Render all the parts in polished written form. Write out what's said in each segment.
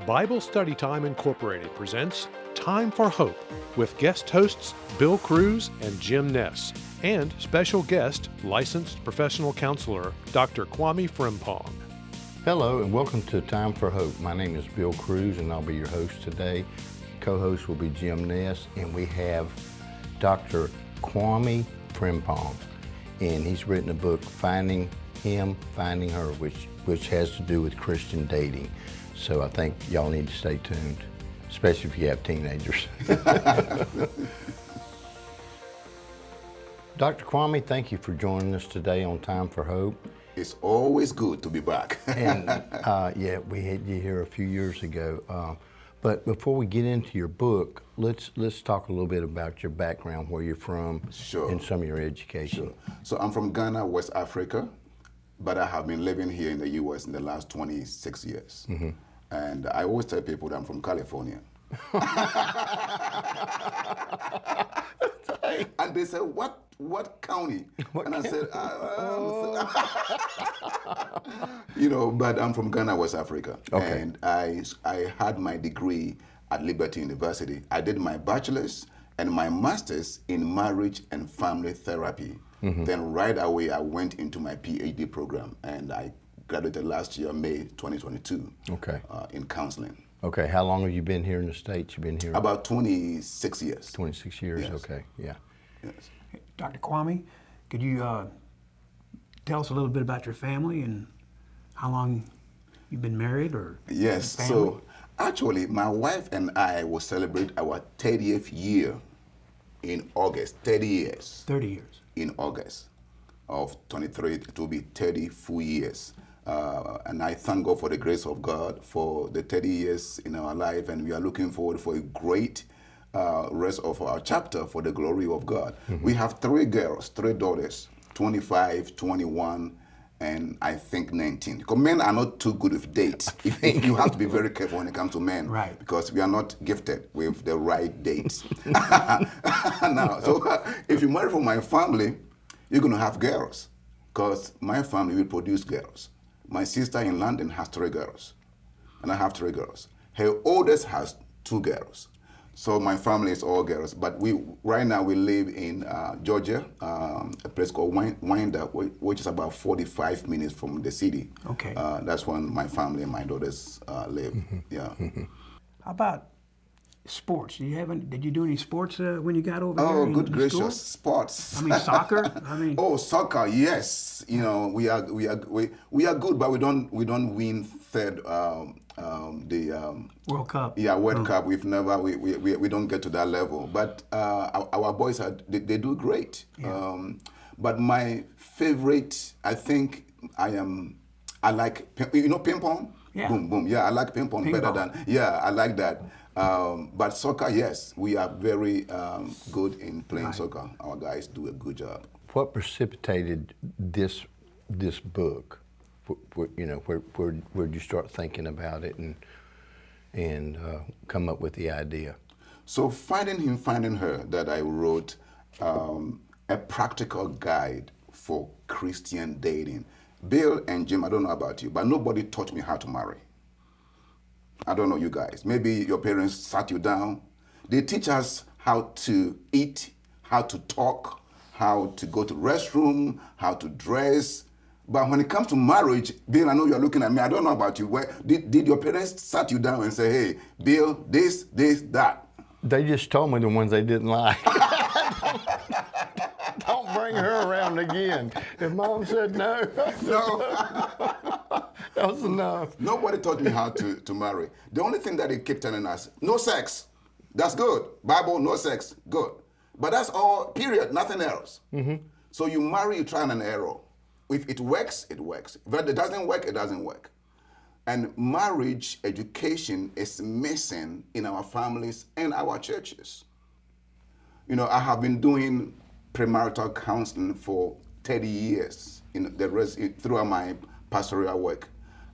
Bible Study Time Incorporated presents Time for Hope with guest hosts Bill Cruz and Jim Ness, and special guest, licensed professional counselor Dr. Kwame Frimpong. Hello and welcome to Time for Hope. My name is Bill Cruz and I'll be your host today. Co-host will be Jim Ness, and we have Dr. Kwame Frimpong, and he's written a book, Finding Him, Finding Her, which has to do with Christian dating. So I think y'all need to stay tuned, especially if you have teenagers. Dr. Kwame, thank you for joining us today on Time for Hope. It's always good to be back. And yeah, we had you here a few years ago. But before we get into your book, let's talk a little bit about your background, where you're from, Sure. and some of your education. Sure. So I'm from Ghana, West Africa, but I have been living here in the U.S. in the last 26 years. Mm-hmm. And I always tell people that I'm from California. And they say, what county? I said, but I'm from Ghana, West Africa. Okay. And I had my degree at Liberty University. I did my bachelor's and my master's in marriage and family therapy. Mm-hmm. Then right away, I went into my PhD program, and I graduated last year, May 2022, Okay. In counseling. Okay, how long have you been here in the States? You've been here? About 26 years. 26 years, Yes. Okay, yeah. Yes. Dr. Kwame, could you tell us a little bit about your family and how long you've been married or Yes, family? so actually my wife and I will celebrate our 30th year in August, 30 years. 30 years. In August of 23, it will be 30 full years. And I thank God for the grace of God for the 30 years in our life, and we are looking forward for a great rest of our chapter for the glory of God. Mm-hmm. We have three daughters, 25, 21, and I think 19. Because men are not too good with dates. If you have to be very careful when it comes to men, Right. Because we are not gifted with the right dates. Now, so if you marry from my family, you're going to have girls, because my family will produce girls. My sister in London has 3 girls, and I have 3 girls. Her oldest has 2 girls. So my family is all girls, but right now we live in Georgia, a place called Winder, which is about 45 minutes from the city. Okay. That's when my family and my daughters live. Mm-hmm. Yeah. Mm-hmm. How about sports? Did you do any sports when you got over here? Oh, good in gracious, school? sports. I mean, soccer. Oh, soccer, yes. You know, we are good, but we don't win third World Cup. Yeah, World Cup. We don't get to that level. But our boys they do great. Yeah. But my favorite, I think I like ping pong. Yeah. Boom boom. Yeah, I like ping pong better than I like that. But soccer, yes, we are very good in playing soccer. Our guys do a good job. What precipitated this book? Where'd you start thinking about it and come up with the idea? So Finding Him, Finding Her, that I wrote, a practical guide for Christian dating. Bill and Jim, I don't know about you, but nobody taught me how to marry. I don't know you guys. Maybe your parents sat you down. They teach us how to eat, how to talk, how to go to restroom, how to dress. But when it comes to marriage, Bill, I know you're looking at me. I don't know about you. Did your parents sat you down and say, hey, Bill, this, that? They just told me the ones they didn't like. Don't bring her around again. If Mom said no, that was enough. Nobody taught me how to marry. The only thing that they kept telling us, no sex. That's good. Bible, no sex, good. But that's all, period, nothing else. Mm-hmm. So you marry, you try and error. If it works, it works. If it doesn't work, it doesn't work. And marriage education is missing in our families and our churches. You know, I have been doing premarital counseling for 30 years throughout my pastoral work.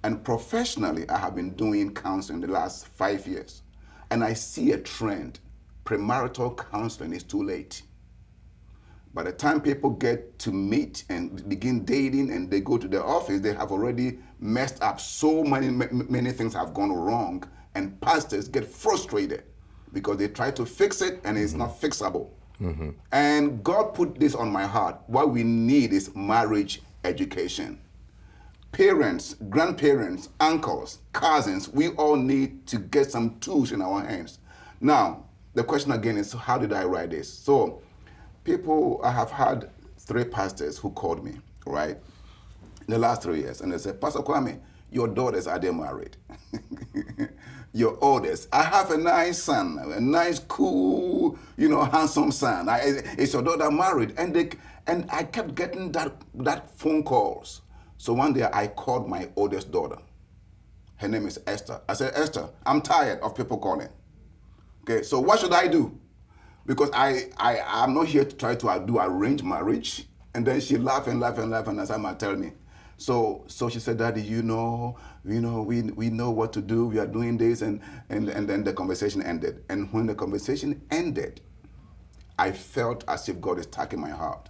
And professionally, I have been doing counseling the last 5 years. And I see a trend. Premarital counseling is too late. By the time people get to meet and begin dating and they go to the office, they have already messed up. So many things have gone wrong And pastors get frustrated because they try to fix it and it's not fixable. And God put this on my heart. What we need is marriage education. Parents, grandparents, uncles, cousins, we all need to get some tools in our hands. Now, the question again is, how did I write this? So, I have had 3 pastors who called me, right, in the last 3 years, and they said, Pastor Kwame, your daughters, are they married? Your oldest. I have a nice son, a nice, cool, handsome son. Is your daughter married? And I kept getting that phone calls. So one day I called my oldest daughter. Her name is Esther. I said, Esther, I'm tired of people calling. Okay, so what should I do? Because I'm not here to try to do arranged marriage. And then she laughed and Sama tell me. So she said, Daddy, we know what to do. We are doing this, and then the conversation ended. And when the conversation ended, I felt as if God is tapping my heart.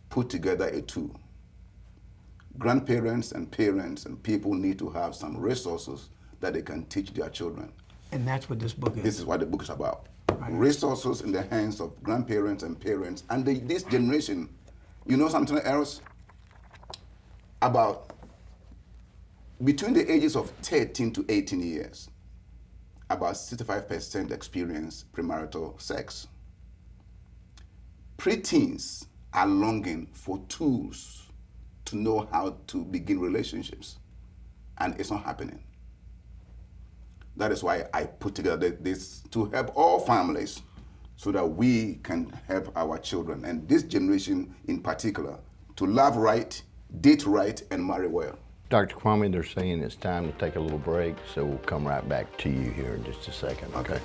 Put together a tool. Grandparents and parents and people need to have some resources that they can teach their children. And that's what this book is. This is what the book is about. Right. Resources in the hands of grandparents and parents. And this generation, something else? About between the ages of 13 to 18 years, about 65% experience premarital sex. Preteens are longing for tools to know how to begin relationships, and it's not happening. That is why I put together this to help all families so that we can help our children, and this generation in particular, to love right, date right, and marry well. Dr. Kwame, they're saying it's time to take a little break, so we'll come right back to you here in just a second. Okay.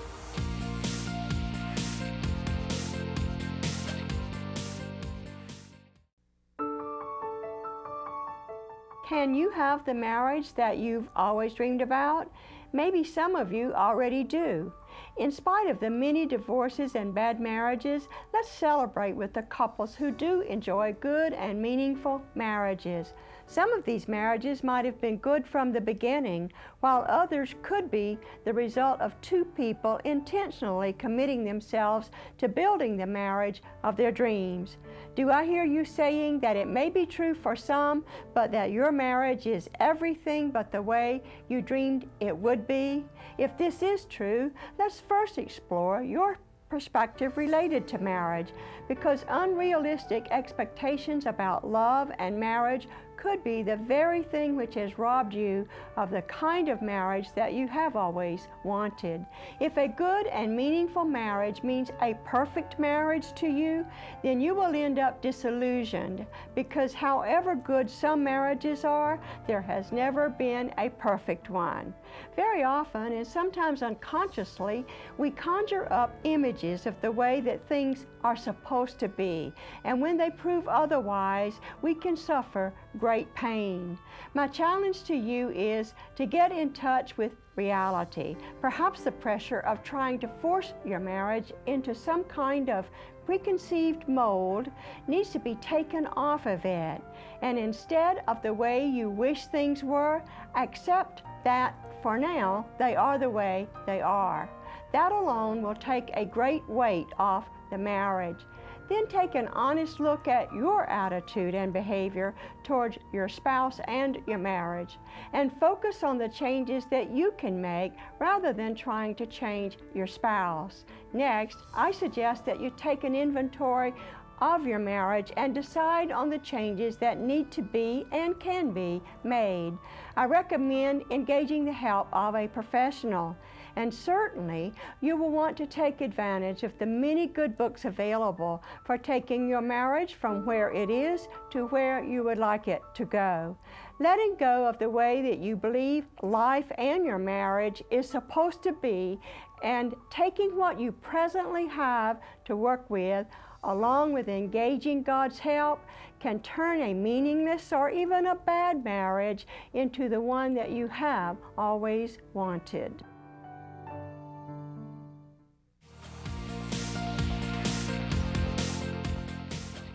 Can you have the marriage that you've always dreamed about? Maybe some of you already do. In spite of the many divorces and bad marriages, let's celebrate with the couples who do enjoy good and meaningful marriages. Some of these marriages might have been good from the beginning, while others could be the result of 2 people intentionally committing themselves to building the marriage of their dreams. Do I hear you saying that it may be true for some, but that your marriage is everything but the way you dreamed it would be? If this is true, let's first explore your perspective related to marriage, because unrealistic expectations about love and marriage could be the very thing which has robbed you of the kind of marriage that you have always wanted. If a good and meaningful marriage means a perfect marriage to you, then you will end up disillusioned, because however good some marriages are, there has never been a perfect one. Very often, and sometimes unconsciously, we conjure up images of the way that things are supposed to be, and when they prove otherwise, we can suffer great pain. My challenge to you is to get in touch with reality. Perhaps the pressure of trying to force your marriage into some kind of preconceived mold needs to be taken off of it, and instead of the way you wish things were, accept that for now they are the way they are. That alone will take a great weight off the marriage. Then take an honest look at your attitude and behavior towards your spouse and your marriage, and focus on the changes that you can make rather than trying to change your spouse. Next, I suggest that you take an inventory of your marriage and decide on the changes that need to be and can be made. I recommend engaging the help of a professional. And certainly, you will want to take advantage of the many good books available for taking your marriage from where it is to where you would like it to go. Letting go of the way that you believe life and your marriage is supposed to be, and taking what you presently have to work with, along with engaging God's help, can turn a meaningless or even a bad marriage into the one that you have always wanted.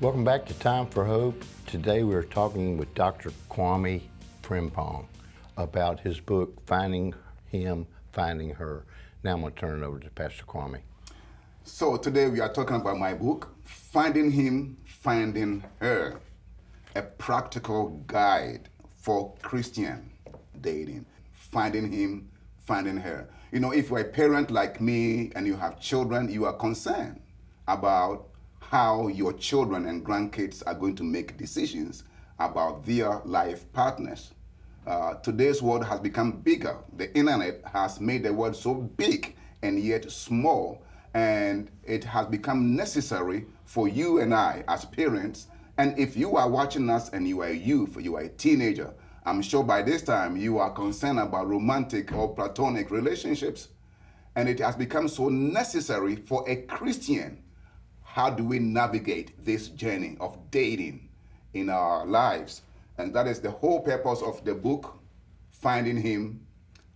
Welcome back to Time for Hope. Today we're talking with Dr. Kwame Frimpong about his book, Finding Him, finding her. Now I'm going to turn it over to Pastor Kwame. So today we are talking about my book, Finding Him, Finding Her, a practical guide for Christian dating. Finding him, finding her. You know, if you're a parent like me and you have children, you are concerned about how your children and grandkids are going to make decisions about their life partners. Today's world has become bigger. The internet has made the world so big and yet small, and it has become necessary for you and I as parents. And if you are watching us and you are a youth, you are a teenager, I'm sure by this time you are concerned about romantic or platonic relationships. And it has become so necessary for a Christian. How do we navigate this journey of dating in our lives? And that is the whole purpose of the book, Finding Him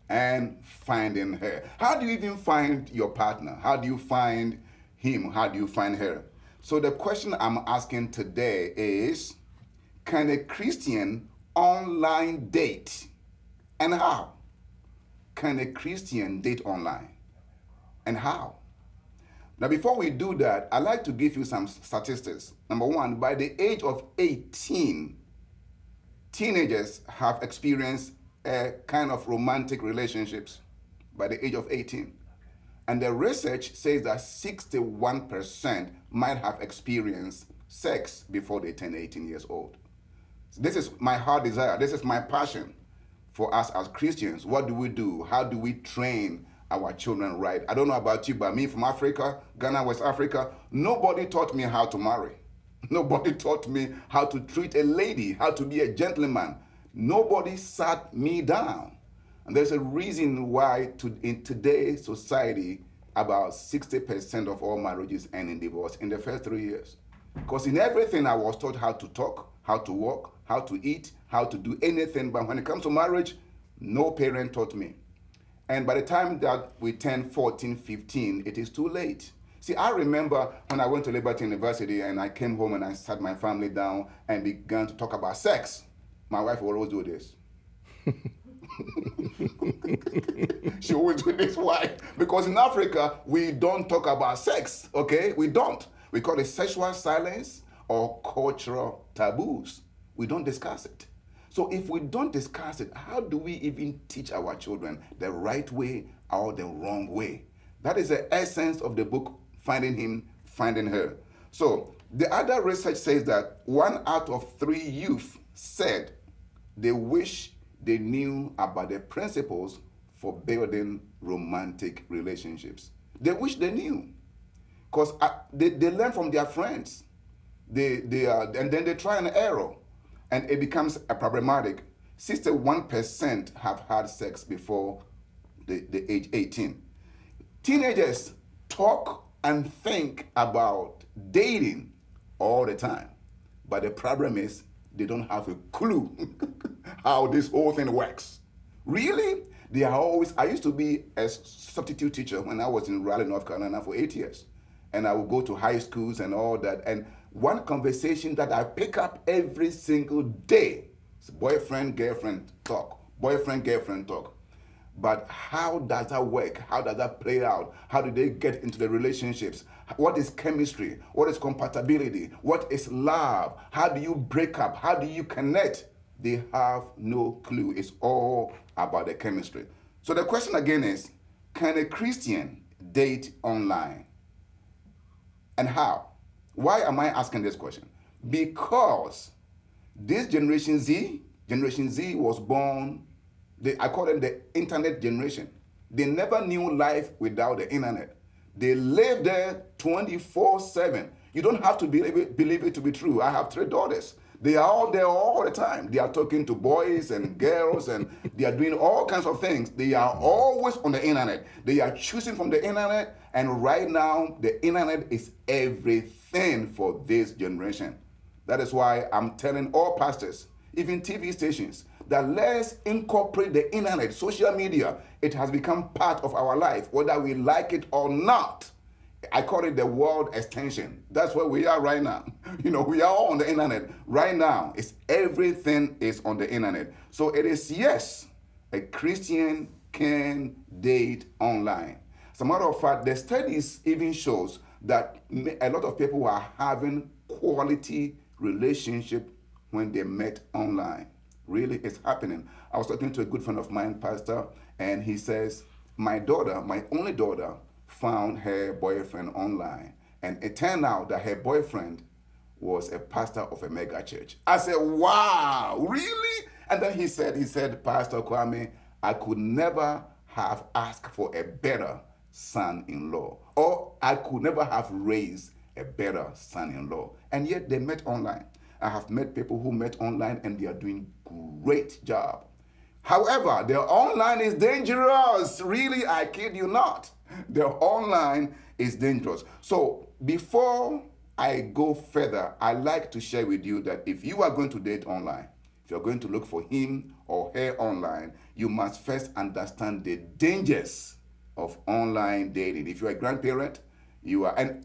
and Finding Her. How do you even find your partner? How do you find him? How do you find her? So the question I'm asking today is, can a Christian online date? And how? Can a Christian date online? And how? Now, before we do that, I'd like to give you some statistics. Number one, by the age of 18, teenagers have experienced a kind of romantic relationships by the age of 18. And the research says that 61% might have experienced sex before they turn 18 years old. So this is my heart desire. This is my passion for us as Christians. What do we do? How do we train our children right? I don't know about you, but me from Africa, Ghana, West Africa, nobody taught me how to marry. Nobody taught me how to treat a lady, how to be a gentleman. Nobody sat me down. And there's a reason why in today's society, about 60% of all marriages end in divorce in the first 3 years. Because in everything I was taught how to talk, how to walk, how to eat, how to do anything. But when it comes to marriage, no parent taught me. And by the time that we turn 14, 15, it is too late. See, I remember when I went to Liberty University and I came home and I sat my family down and began to talk about sex. My wife will always do this. She always do this. Why? Because in Africa, we don't talk about sex, okay? We don't. We call it sexual silence or cultural taboos. We don't discuss it. So if we don't discuss it, how do we even teach our children the right way or the wrong way? That is the essence of the book, Finding Him, Finding Her. So the other research says that 1 out of 3 youth said they wish they knew about the principles for building romantic relationships. They wish they knew. Because they learn from their friends. And then they try and error. And it becomes a problematic. 61% have had sex before the age 18. Teenagers talk and think about dating all the time. But the problem is they don't have a clue how this whole thing works. Really? They are always, I used to be a substitute teacher when I was in Raleigh, North Carolina for 8 years. And I would go to high schools and all that. And one conversation that I pick up every single day is boyfriend, girlfriend talk. Boyfriend, girlfriend talk. But how does that work? How does that play out? How do they get into the relationships? What is chemistry? What is compatibility? What is love? How do you break up? How do you connect? They have no clue. It's all about the chemistry. So the question again is, can a Christian date online? And how? Why am I asking this question? Because this Generation Z was born, I call them the internet generation. They never knew life without the internet. They live there 24/7. You don't have to believe it to be true. I have 3 daughters. They are all there all the time. They are talking to boys and girls, and they are doing all kinds of things. They are always on the internet. They are choosing from the internet, and right now, the internet is everything for this generation. That is why I'm telling all pastors, even TV stations, that let's incorporate the internet, social media. It has become part of our life, whether we like it or not. I call it the world extension. That's where we are right now. You know, we are all on the internet. Right now, everything is on the internet. So it is, yes, a Christian can date online. As a matter of fact, the studies even shows that a lot of people are having quality relationship when they met online. Really, it's happening. I was talking to a good friend of mine, pastor, and he says, my daughter, my only daughter, found her boyfriend online. And it turned out that her boyfriend was a pastor of a mega church. I said, wow, really? And then he said, Pastor Kwame, I could never have asked for a better son-in-law, or I could never have raised a better son-in-law. And yet they met online. I have met people who met online and they are doing great job. However, the online is dangerous. Really, I kid you not. The online is dangerous. So before I go further, I like to share with you that if you are going to date online, if you're going to look for him or her online, you must first understand the dangers of online dating. If you're a grandparent, you are, and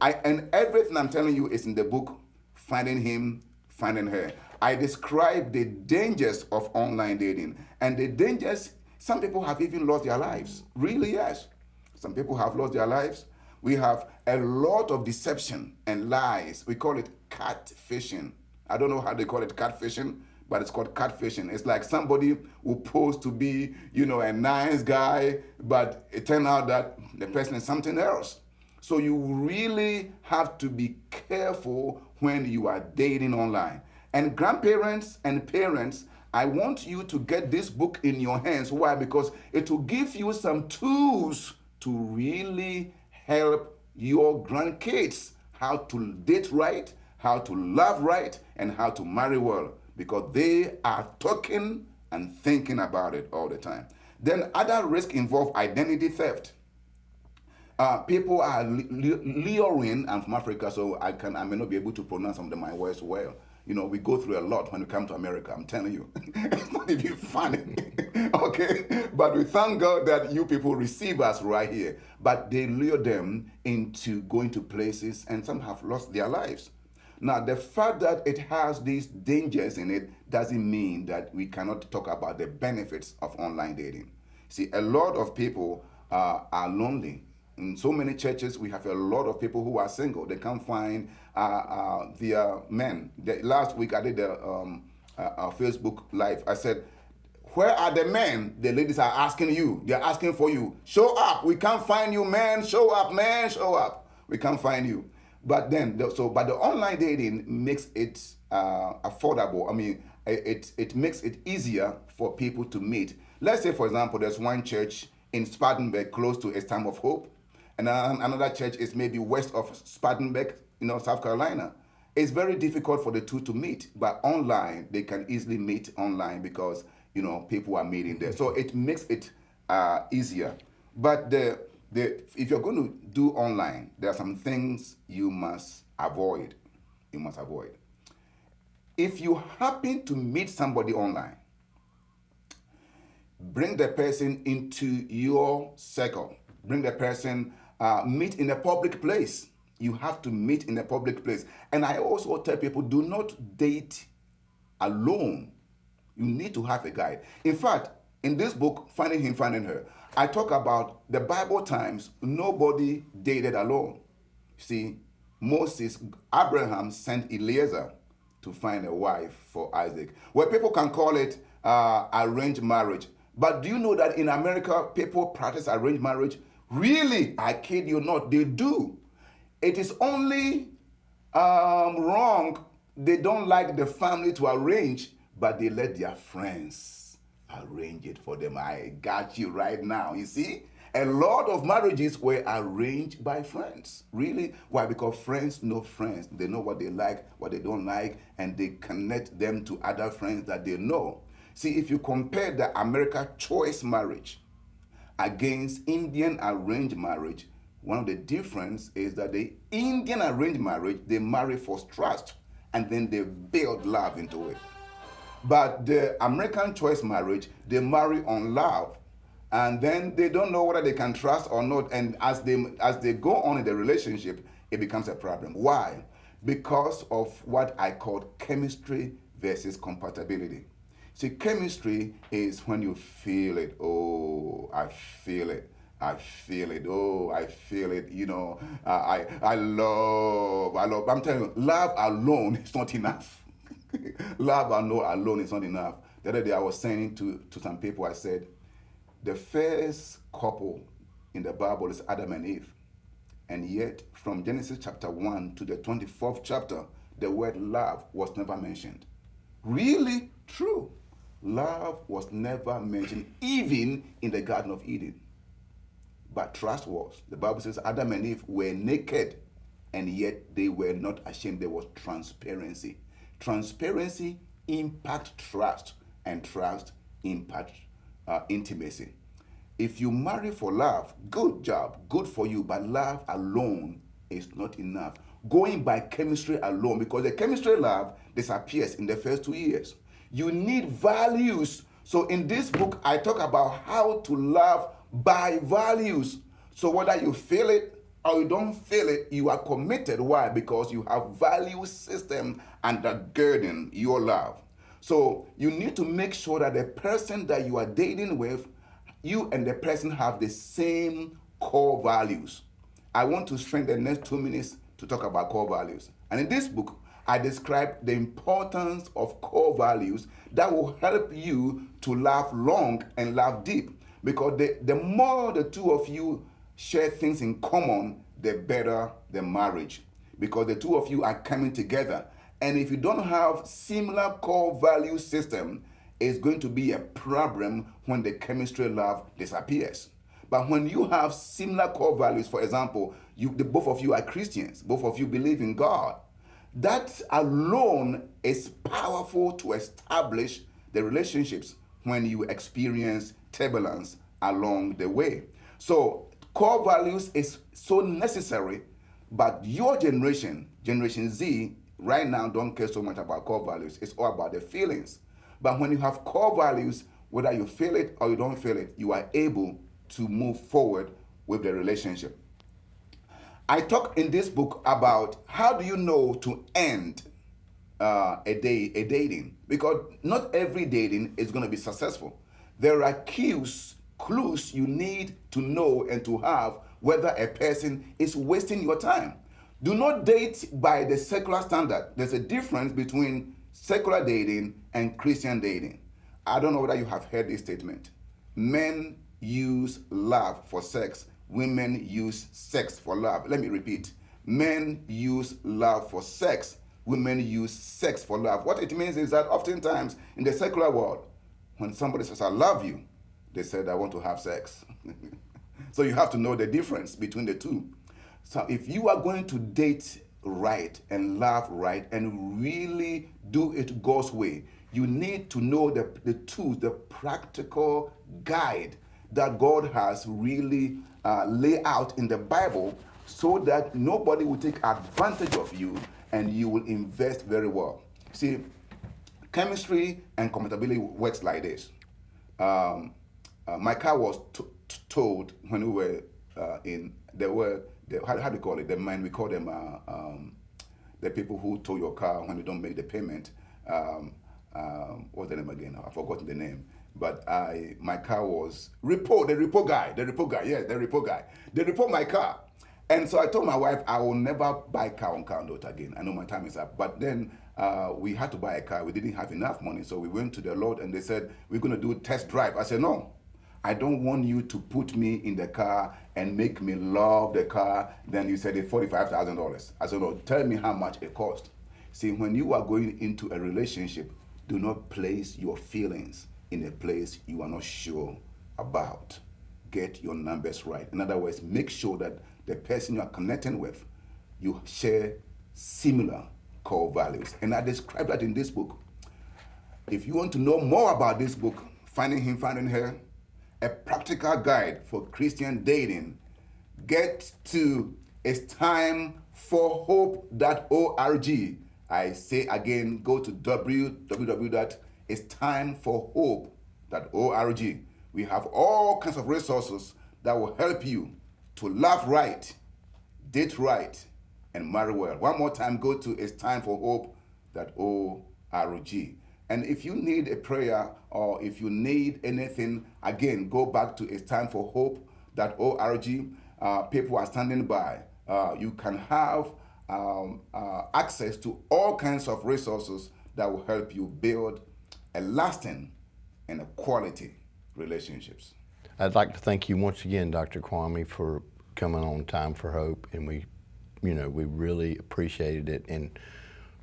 everything I'm telling you is in the book, Finding Him, Finding Her. I describe the dangers of online dating. And the dangers, some people have even lost their lives. Really, yes. Some people have lost their lives. We have a lot of deception and lies. We call it catfishing. I don't know how they call it catfishing, but it's called catfishing. It's like somebody who posed to be, a nice guy, but it turned out that the person is something else. So you really have to be careful when you are dating online. And grandparents and parents, I want you to get this book in your hands. Why? Because it will give you some tools to really help your grandkids how to date right, how to love right, and how to marry well, because they are talking and thinking about it all the time. Then other risks involve identity theft. People are luring. I'm from Africa, so I may not be able to pronounce some of my words well. We go through a lot when we come to America, I'm telling you. It's not even funny, okay? But we thank God that you people receive us right here. But they lure them into going to places, and some have lost their lives. Now, the fact that it has these dangers in it doesn't mean that we cannot talk about the benefits of online dating. See, a lot of people are lonely. In so many churches, we have a lot of people who are single. They can't find their men. Last week, I did a Facebook Live. I said, where are the men? The ladies are asking you. They're asking for you. Show up. We can't find you, man. Show up, man. Show up. We can't find you. But then, but the online dating makes it affordable. I mean, it makes it easier for people to meet. Let's say, for example, there's one church in Spartanburg close to A Time of Hope, and another church is maybe west of Spartanburg, South Carolina. It's very difficult for the two to meet, but online, they can easily meet online because, people are meeting there. So it makes it easier. But if you're going to do online, there are some things you must avoid. You must avoid. If you happen to meet somebody online, bring the person into your circle. Bring the person, meet in a public place. You have to meet in a public place. And I also tell people, do not date alone. You need to have a guide. In fact, in this book, Finding Him, Finding Her, I talk about the Bible times nobody dated alone. See, Abraham sent Eliezer to find a wife for Isaac. Well, people can call it arranged marriage. But do you know that in America, people practice arranged marriage? Really, I kid you not, they do. It is only wrong. They don't like the family to arrange, but they let their friends arrange it for them. I got you right now. You see, a lot of marriages were arranged by friends. Really? Why? Because friends know friends. They know what they like, what they don't like, and they connect them to other friends that they know. See, if you compare the American choice marriage against Indian arranged marriage, one of the difference is that the Indian arranged marriage, they marry for trust, and then they build love into it. But the American choice marriage, they marry on love, and then they don't know whether they can trust or not. And as they go on in the relationship, it becomes a problem. Why? Because of what I call chemistry versus compatibility. See, chemistry is when you feel it. Oh, I feel it. I feel it. Oh, I feel it. You know, I love. I'm telling you, love alone is not enough. Love alone is not enough. The other day I was saying to some people, I said, the first couple in the Bible is Adam and Eve. And yet, from Genesis chapter 1 to the 24th chapter, the word love was never mentioned. Really? True. Love was never mentioned, even in the Garden of Eden. But trust was. The Bible says Adam and Eve were naked, and yet they were not ashamed. There was transparency. Transparency impacts trust, and trust impacts intimacy. If you marry for love, good job, good for you, but love alone is not enough. Going by chemistry alone, because the chemistry love disappears in the first 2 years. You need values. So in this book, I talk about how to love by values. So whether you feel it or you don't feel it, you are committed. Why? Because you have value system undergirding your love. So you need to make sure that the person that you are dating with, you and the person have the same core values. I want to spend the next 2 minutes to talk about core values. And in this book, I describe the importance of core values that will help you to love long and love deep. Because the more the two of you share things in common, the better the marriage. Because the two of you are coming together. And if you don't have similar core value system, it's going to be a problem when the chemistry love disappears. But when you have similar core values, for example, both of you are Christians, both of you believe in God, that alone is powerful to establish the relationships when you experience turbulence along the way. So core values is so necessary, but your generation, Generation Z, right now don't care so much about core values. It's all about the feelings. But when you have core values, whether you feel it or you don't feel it, you are able to move forward with the relationship. I talk in this book about how do you know to end a dating, because not every dating is going to be successful. There are clues you need to know and to have whether a person is wasting your time. Do not date by the secular standard. There's a difference between secular dating and Christian dating. I don't know whether you have heard this statement. Men use love for sex. Women use sex for love. Let me repeat. Men use love for sex. Women use sex for love. What it means is that oftentimes in the secular world, when somebody says, I love you, they said, I want to have sex. So you have to know the difference between the two. So if you are going to date right and love right and really do it God's way, you need to know the tools, the practical guide that God has really laid out in the Bible so that nobody will take advantage of you and you will invest very well. See, chemistry and compatibility works like this. My car was told when we were how do you call it? The men, we call them the people who tow your car when you don't make the payment. What's the name again? I've forgotten the name. But my car was the repo guy. They report my car. And so I told my wife, I will never buy a car on car note again. I know my time is up. But then we had to buy a car. We didn't have enough money. So we went to the Lord and they said, we're going to do a test drive. I said, no. I don't want you to put me in the car and make me love the car. Then you said it's $45,000. I said, no, tell me how much it cost. See, when you are going into a relationship, do not place your feelings in a place you are not sure about. Get your numbers right. In other words, make sure that the person you are connecting with, you share similar core values. And I describe that in this book. If you want to know more about this book, Finding Him, Finding Her, a practical guide for Christian dating, get to istimeforhope.org. I say again, go to www.istimeforhope.org. We have all kinds of resources that will help you to love right, date right, and marry well. One more time, go to istimeforhope.org. And if you need a prayer or if you need anything, again, go back to itsTimeForHope.org. People are standing by. You can have access to all kinds of resources that will help you build a lasting and a quality relationships. I'd like to thank you once again, Dr. Kwame, for coming on Time for Hope, and we really appreciated it and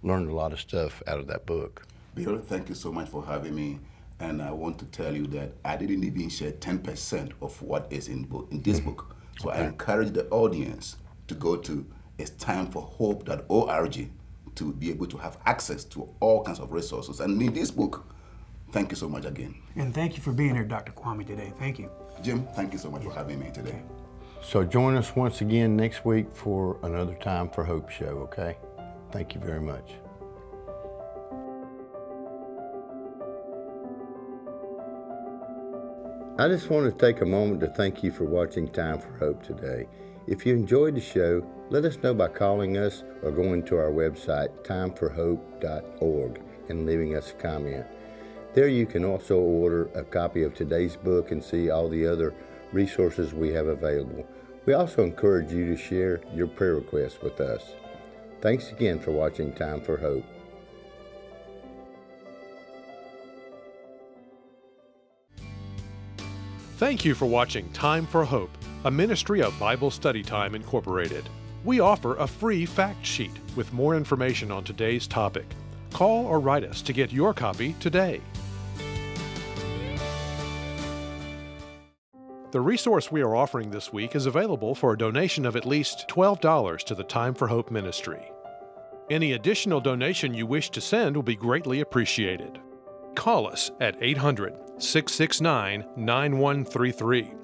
learned a lot of stuff out of that book. Bill, thank you so much for having me, and I want to tell you that I didn't even share 10% of what is in this book. So I encourage the audience to go to itsTimeForHope.org to be able to have access to all kinds of resources. And in this book, thank you so much again. And thank you for being here, Dr. Kwame, today. Thank you. Jim, thank you so much for having me today. So join us once again next week for another Time for Hope show, okay? Thank you very much. I just want to take a moment to thank you for watching Time for Hope today. If you enjoyed the show, let us know by calling us or going to our website, timeforhope.org, and leaving us a comment. There you can also order a copy of today's book and see all the other resources we have available. We also encourage you to share your prayer requests with us. Thanks again for watching Time for Hope. Thank you for watching Time for Hope, a ministry of Bible Study Time Incorporated. We offer a free fact sheet with more information on today's topic. Call or write us to get your copy today. The resource we are offering this week is available for a donation of at least $12 to the Time for Hope ministry. Any additional donation you wish to send will be greatly appreciated. Call us at 800-669-9133.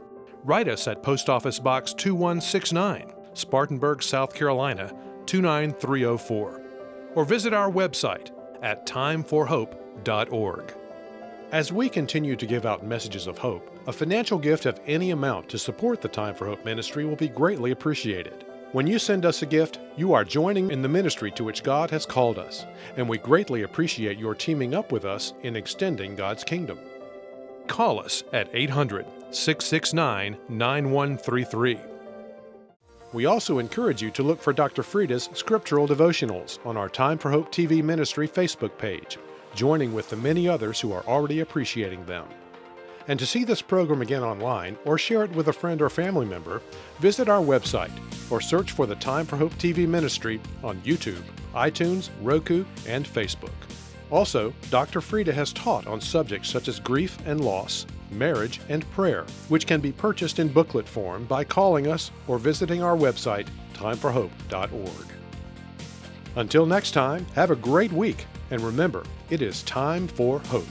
Write us at Post Office Box 2169, Spartanburg, South Carolina 29304. Or visit our website at timeforhope.org. As we continue to give out messages of hope, a financial gift of any amount to support the Time for Hope ministry will be greatly appreciated. When you send us a gift, you are joining in the ministry to which God has called us, and we greatly appreciate your teaming up with us in extending God's kingdom. Call us at 800-669-9133. We also encourage you to look for Dr. Frieda's scriptural devotionals on our Time for Hope TV ministry Facebook page, joining with the many others who are already appreciating them. And to see this program again online or share it with a friend or family member, visit our website or search for the Time for Hope TV ministry on YouTube, iTunes, Roku, and Facebook. Also, Dr. Frieda has taught on subjects such as grief and loss, marriage, and prayer, which can be purchased in booklet form by calling us or visiting our website, timeforhope.org. Until next time, have a great week, and remember, it is time for hope.